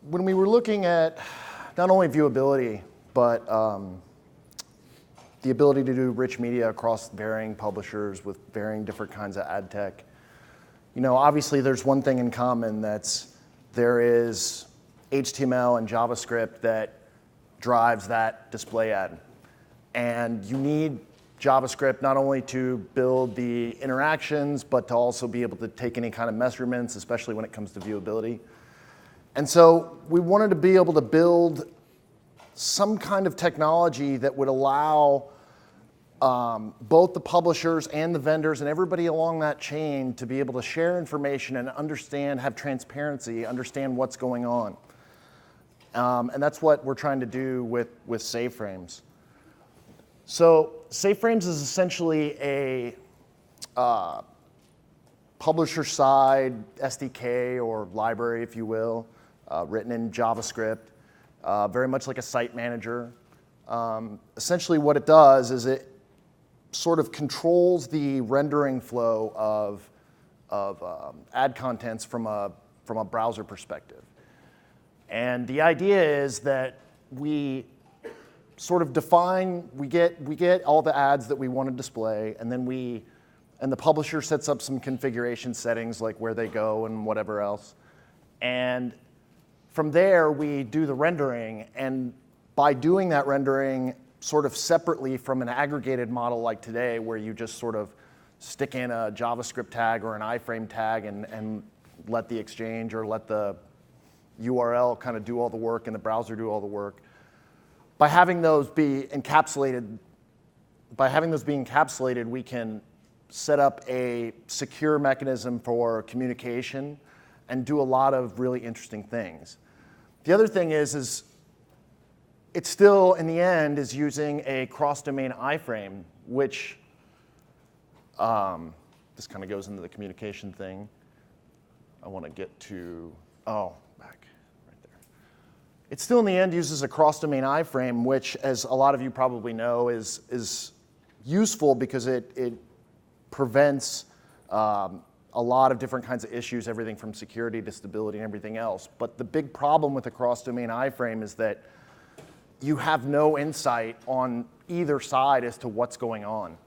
when we were looking at not only viewability, but the ability to do rich media across varying publishers with varying different kinds of ad tech, obviously there's one thing in common, there is HTML and JavaScript that drives that display ad. And you need JavaScript not only to build the interactions, but to also be able to take any kind of measurements, especially when it comes to viewability. And so we wanted to be able to build some kind of technology that would allow both the publishers and the vendors and everybody along that chain to be able to share information and understand, have transparency, understand what's going on. And that's what we're trying to do with SafeFrames. So SafeFrames is essentially a publisher-side SDK or library, if you will, written in JavaScript, very much like a site manager. Essentially what it does is it sort of controls the rendering flow of ad contents from a browser perspective. And the idea is that we sort of define, we get all the ads that we want to display, and then the publisher sets up some configuration settings like where they go and whatever else. And from there, we do the rendering, and by doing that rendering sort of separately from an aggregated model like today, where you just sort of stick in a JavaScript tag or an iframe tag and let the exchange or let the URL kind of do all the work and the browser do all the work. By having those be encapsulated, we can set up a secure mechanism for communication and do a lot of really interesting things. The other thing is it still, in the end, is using a cross-domain iframe, which this kind of goes into the communication thing. I want to get to, back right there. It still, in the end, uses a cross-domain iframe, which, as a lot of you probably know, is useful because it prevents a lot of different kinds of issues, everything from security to stability and everything else. But the big problem with a cross-domain iframe is that you have no insight on either side as to what's going on.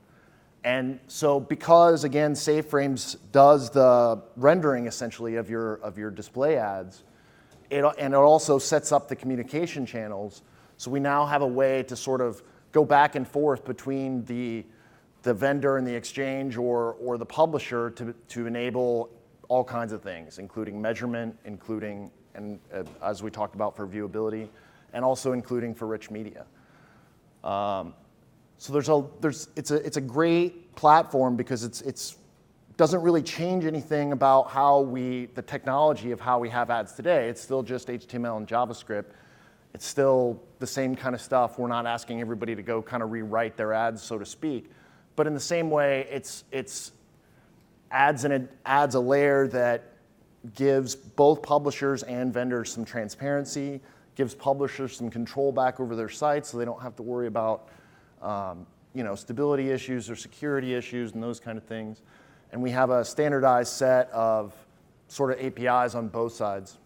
And so because, again, SafeFrames does the rendering, essentially, of your display ads, and it also sets up the communication channels, so we now have a way to sort of go back and forth between the vendor and the exchange or the publisher to enable all kinds of things, including measurement, including, and as we talked about, for viewability, and also including for rich media. So it's a great platform because it doesn't really change anything about the technology of how we have ads today. It's still just HTML and JavaScript. It's still the same kind of stuff. We're not asking everybody to go kind of rewrite their ads, so to speak. But in the same way, it adds a layer that gives both publishers and vendors some transparency, gives publishers some control back over their sites so they don't have to worry about stability issues or security issues and those kind of things. And we have a standardized set of sort of APIs on both sides.